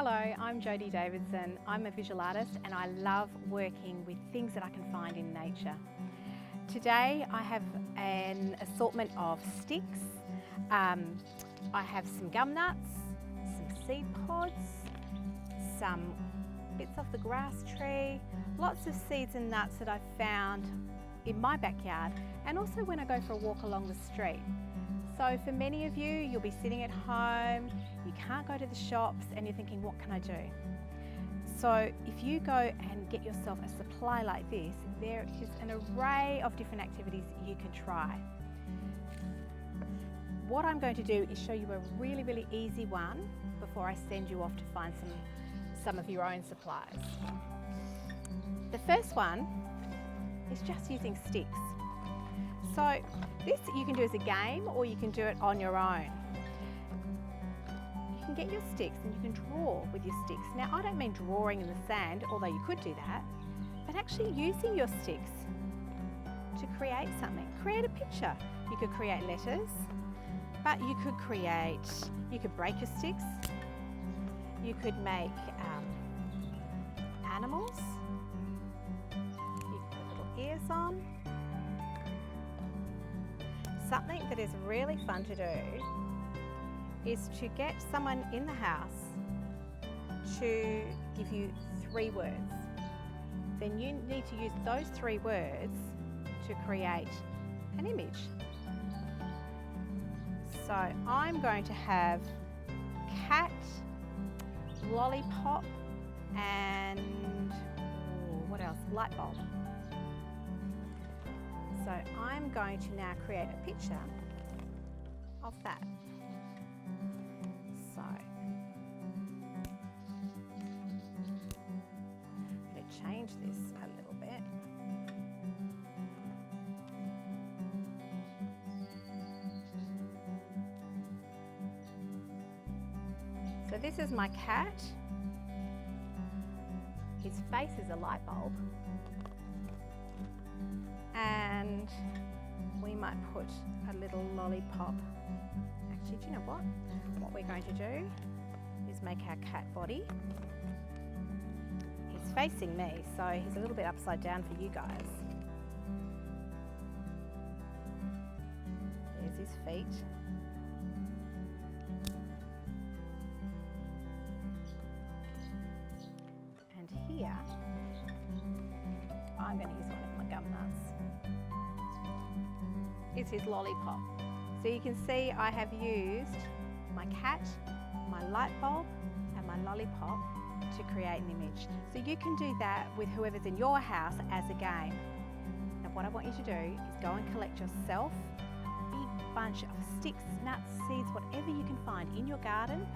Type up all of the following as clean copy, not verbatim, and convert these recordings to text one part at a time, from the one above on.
Hello, I'm Jodie Davidson. I'm a visual artist and I love working with things that I can find in nature. Today I have an assortment of sticks. I have some gum nuts, some seed pods, some bits off the grass tree, lots of seeds and nuts that I've found in my backyard and also when I go for a walk along the street. So for many of you, you'll be sitting at home, you can't go to the shops and you're thinking, what can I do? So if you go and get yourself a supply like this, there is an array of different activities you can try. What I'm going to do is show you a really easy one before I send you off to find some of your own supplies. The first one is just using sticks. So this you can do as a game or you can do it on your own. You can get your sticks and you can draw with your sticks. Now I don't mean drawing in the sand, although you could do that, but actually using your sticks to create something. Create a picture. You could create letters, but you could break your sticks. You could make animals. You could put little ears on. Something that is really fun to do is to get someone in the house to give you 3 words. Then you need to use those 3 words to create an image. So I'm going to have cat, lollipop, and what else? Light bulb. So I'm going to now create a picture of that. So I'm going to change this a little bit. So this is my cat. His face is a light bulb. And we might put a little lollipop. Actually, do you know what? What we're going to do is make our cat body. He's facing me, so he's a little bit upside down for you guys. There's his feet. And here, I'm going to use one of my gum nuts. Is his lollipop. So you can see I have used my cat, my light bulb and my lollipop to create an image. So you can do that with whoever's in your house as a game. Now what I want you to do is go and collect yourself a big bunch of sticks, nuts, seeds, whatever you can find in your garden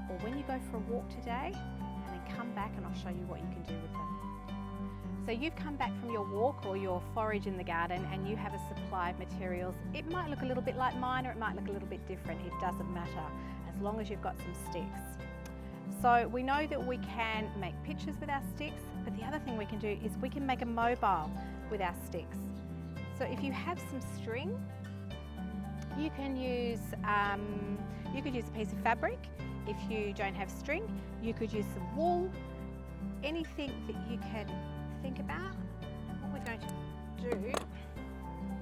or when you go for a walk today, and then come back and I'll show you what you can do with them. So you've come back from your walk or your forage in the garden and you have a supply of materials. It might look a little bit like mine or it might look a little bit different. It doesn't matter as long as you've got some sticks. So we know that we can make pictures with our sticks, but the other thing we can do is we can make a mobile with our sticks. So if you have some string, you can use a piece of fabric. If you don't have string, you could use some wool, anything that you can think about. What we're going to do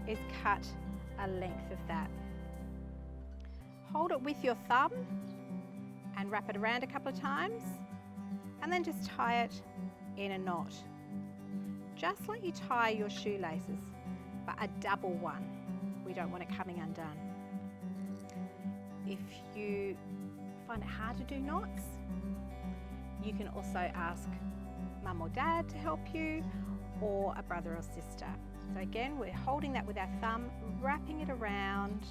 is cut a length of that. Hold it with your thumb and wrap it around a couple of times and then just tie it in a knot. Just like you tie your shoelaces, but a double one. We don't want it coming undone. If you find it hard to do knots, you can also ask Mum or Dad to help you, or a brother or sister. So again, we're holding that with our thumb, wrapping it around,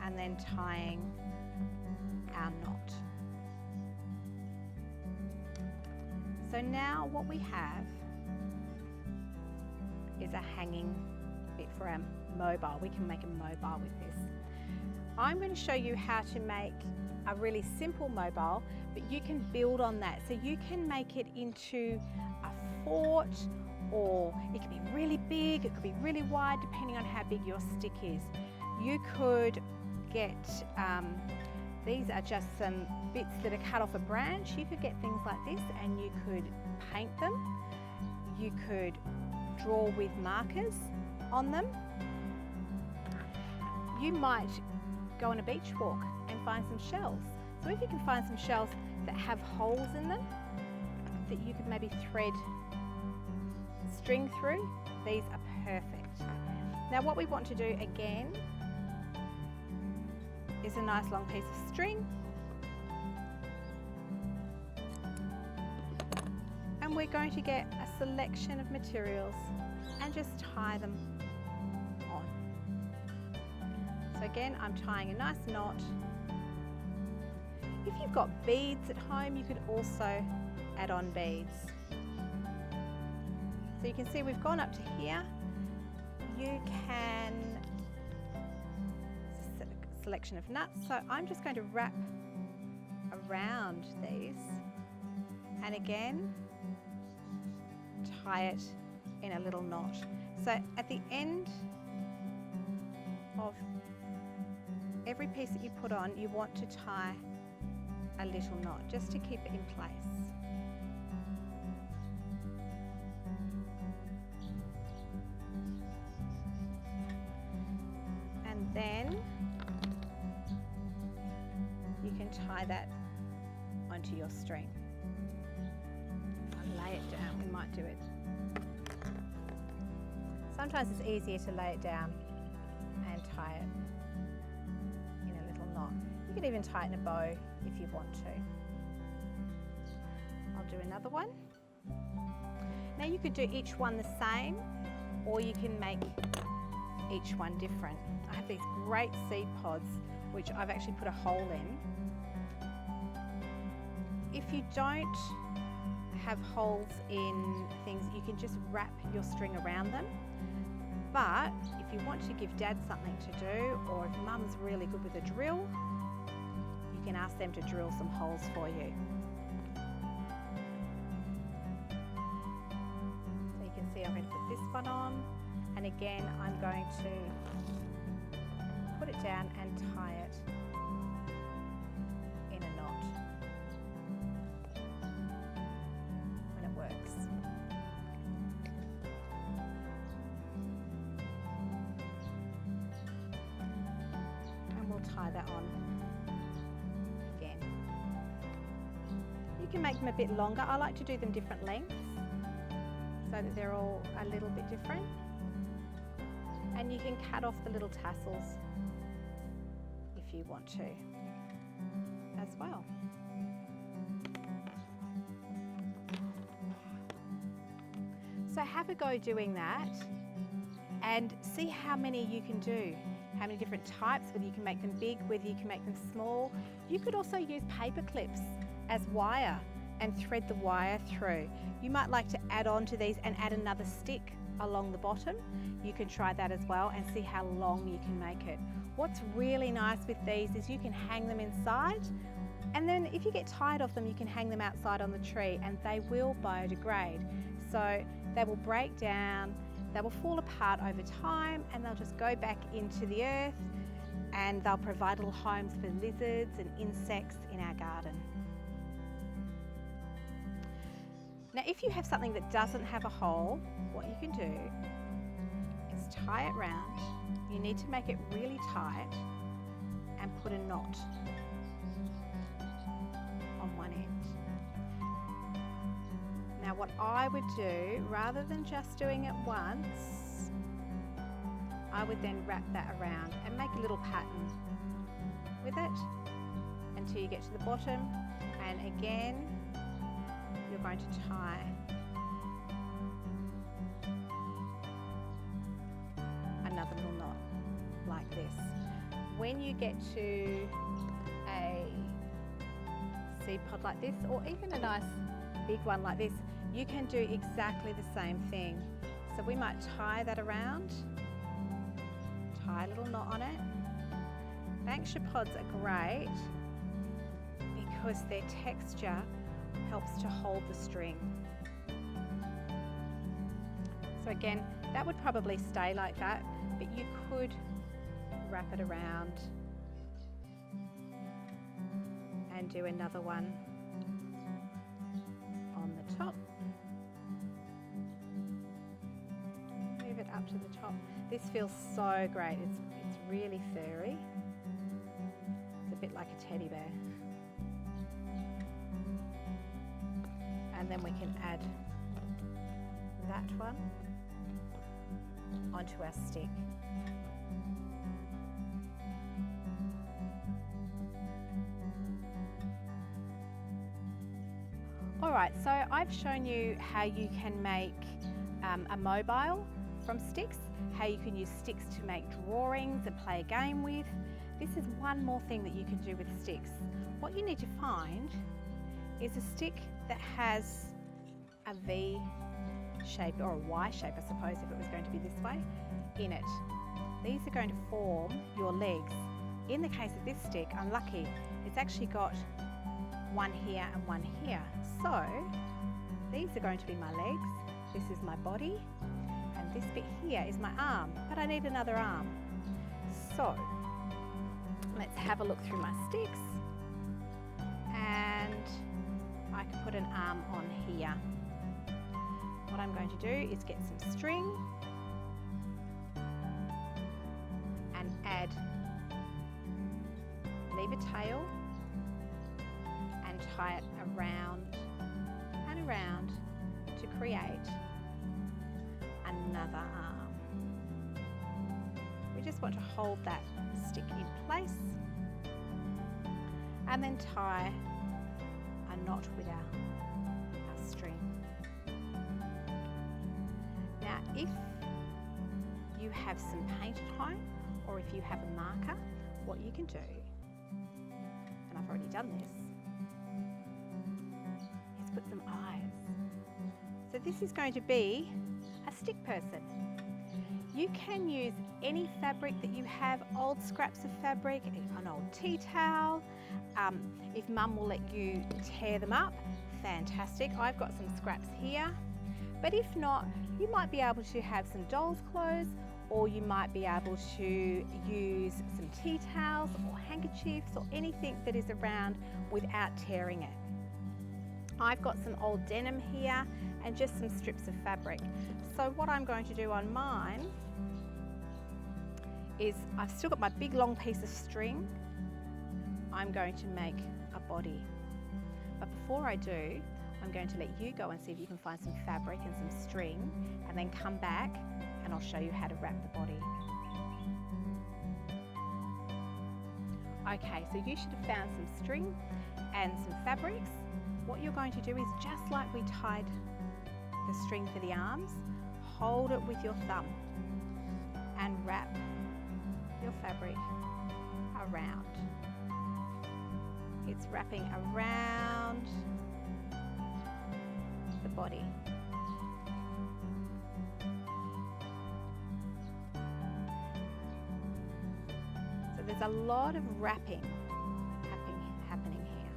and then tying our knot. So now what we have is a hanging bit for our mobile. We can make a mobile with this. I'm going to show you how to make a really simple mobile, but you can build on that. So you can make it into a fort, or it can be really big, it could be really wide, depending on how big your stick is. You could get These are just some bits that are cut off a branch. You could get things like this and you could paint them. You could draw with markers on them. You might go on a beach walk and find some shells. So if you can find some shells that have holes in them that you could maybe thread string through, these are perfect. Now what we want to do again is a nice long piece of string, and we're going to get a selection of materials and just tie them on. So again, I'm tying a nice knot. If you've got beads at home, you could also add on beads. So you can see we've gone up to here. You can, selection of nuts, so I'm just going to wrap around these and again tie it in a little knot. So at the end of every piece that you put on, you want to tie a little knot just to keep it in place. And then you can tie that onto your string. I'll lay it down, we might do it. Sometimes it's easier to lay it down and tie it in a little knot. You could even tie it in a bow if you want to. I'll do another one. Now you could do each one the same, or you can make each one different. I have these great seed pods which I've actually put a hole in. If you don't have holes in things, you can just wrap your string around them. But if you want to give Dad something to do, or if Mum's really good with a drill, you can ask them to drill some holes for you. So you can see I'm going to put this one on, and again I'm going to put it down and tie it in a knot when it works. And we'll tie that on again. You can make them a bit longer. I like to do them different lengths so that they're all a little bit different. And you can cut off the little tassels if you want to as well. So have a go doing that and see how many you can do, how many different types, whether you can make them big, whether you can make them small. You could also use paper clips as wire and thread the wire through. You might like to add on to these and add another stick along the bottom. You can try that as well and see how long you can make it. What's really nice with these is you can hang them inside, and then if you get tired of them, you can hang them outside on the tree, and they will biodegrade. So they will break down, they will fall apart over time, and they'll just go back into the earth, and they'll provide little homes for lizards and insects in our garden. Now if you have something that doesn't have a hole, what you can do is tie it round. You need to make it really tight and put a knot on one end. Now what I would do, rather than just doing it once, I would then wrap that around and make a little pattern with it until you get to the bottom, and again you're going to tie another little knot like this. When you get to a seed pod like this, or even a nice big one like this, you can do exactly the same thing. So we might tie that around, tie a little knot on it. Banksia pods are great because their texture helps to hold the string. So again, that would probably stay like that, but you could wrap it around and do another one on the top. Move it up to the top. This feels so great. It's really furry. It's a bit like a teddy bear. And then we can add that one onto our stick. Alright, so I've shown you how you can make a mobile from sticks, how you can use sticks to make drawings and play a game with. This is one more thing that you can do with sticks. What you need to find is a stick that has a V shape, or a Y shape I suppose if it was going to be this way, in it. These are going to form your legs. In the case of this stick, I'm lucky, it's actually got one here and one here. So these are going to be my legs, this is my body, and this bit here is my arm, but I need another arm. So let's have a look through my sticks, and I can put an arm on here. What I'm going to do is get some string and add, leave a tail and tie it around and around to create another arm. We just want to hold that stick in place and then tie a knot with our string. Now if you have some paint at home, or if you have a marker, what you can do, and I've already done this, is put some eyes. So this is going to be a stick person. You can use any fabric that you have, old scraps of fabric, an old tea towel. If Mum will let you tear them up, fantastic. I've got some scraps here. But if not, you might be able to have some doll's clothes, or you might be able to use some tea towels or handkerchiefs or anything that is around without tearing it. I've got some old denim here and just some strips of fabric. So what I'm going to do on mine is, I've still got my big long piece of string. I'm going to make a body. But before I do, I'm going to let you go and see if you can find some fabric and some string, and then come back and I'll show you how to wrap the body. Okay, so you should have found some string and some fabrics. What you're going to do is, just like we tied the string for the arms, hold it with your thumb and wrap your fabric around. It's wrapping around the body. So there's a lot of wrapping happening here.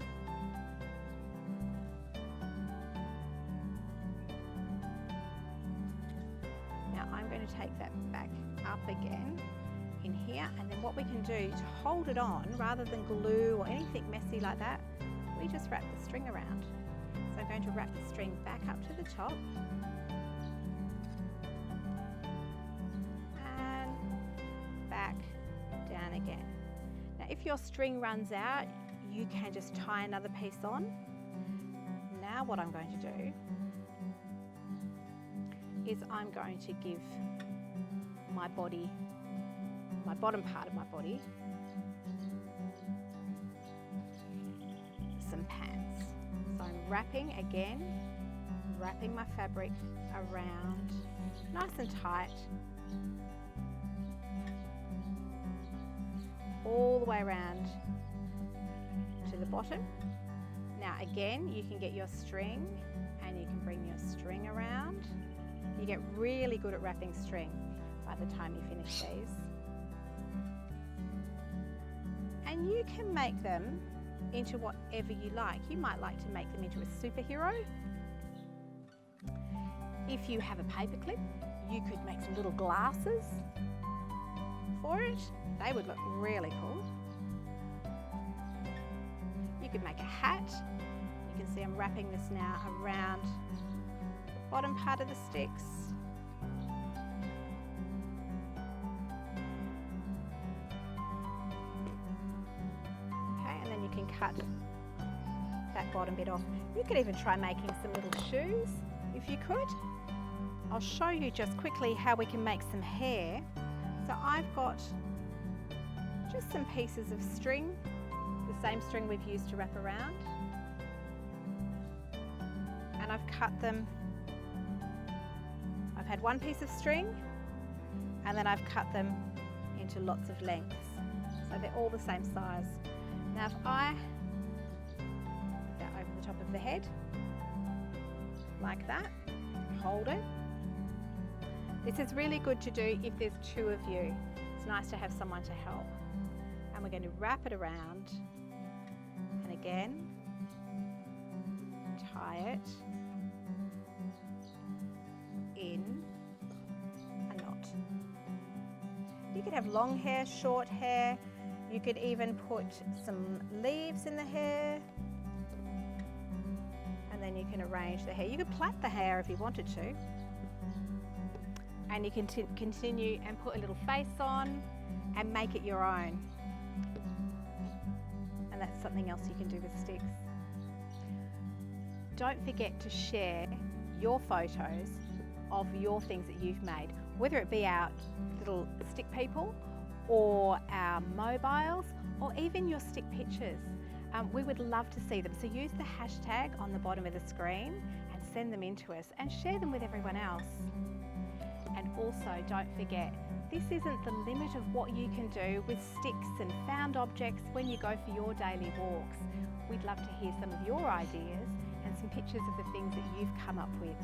Now I'm going to take that back up again in here, and then what we can do to hold it on, rather than glue or anything messy like that, we just wrap the string around. So I'm going to wrap the string back up to the top and back down again. Now if your string runs out, you can just tie another piece on. Now what I'm going to do is, I'm going to give my body, my bottom part of my body, some pants. So I'm wrapping again, wrapping my fabric around nice and tight, all the way around to the bottom. Now again, you can get your string and you can bring your string around. You get really good at wrapping string by the time you finish these. And you can make them into whatever you like. You might like to make them into a superhero. If you have a paperclip, you could make some little glasses for it. They would look really cool. You could make a hat. You can see I'm wrapping this now around the bottom part of the sticks. Okay, and then you can cut that bottom bit off. You could even try making some little shoes if you could. I'll show you just quickly how we can make some hair. So I've got just some pieces of string, the same string we've used to wrap around, and I've cut them. I've had one piece of string and then I've cut them into lots of lengths, so they're all the same size. Now if I put that over the top of the head like that, hold it. This is really good to do if there's two of you. It's nice to have someone to help. And we're going to wrap it around, and again tie it in a knot. You could have long hair, short hair. You could even put some leaves in the hair, and then you can arrange the hair. You could plait the hair if you wanted to. And you can continue and put a little face on and make it your own. And that's something else you can do with sticks. Don't forget to share your photos of your things that you've made, whether it be our little stick people or our mobiles or even your stick pictures. We would love to see them. So use the hashtag on the bottom of the screen and send them in to us and share them with everyone else. And also don't forget, this isn't the limit of what you can do with sticks and found objects when you go for your daily walks. We'd love to hear some of your ideas and some pictures of the things that you've come up with.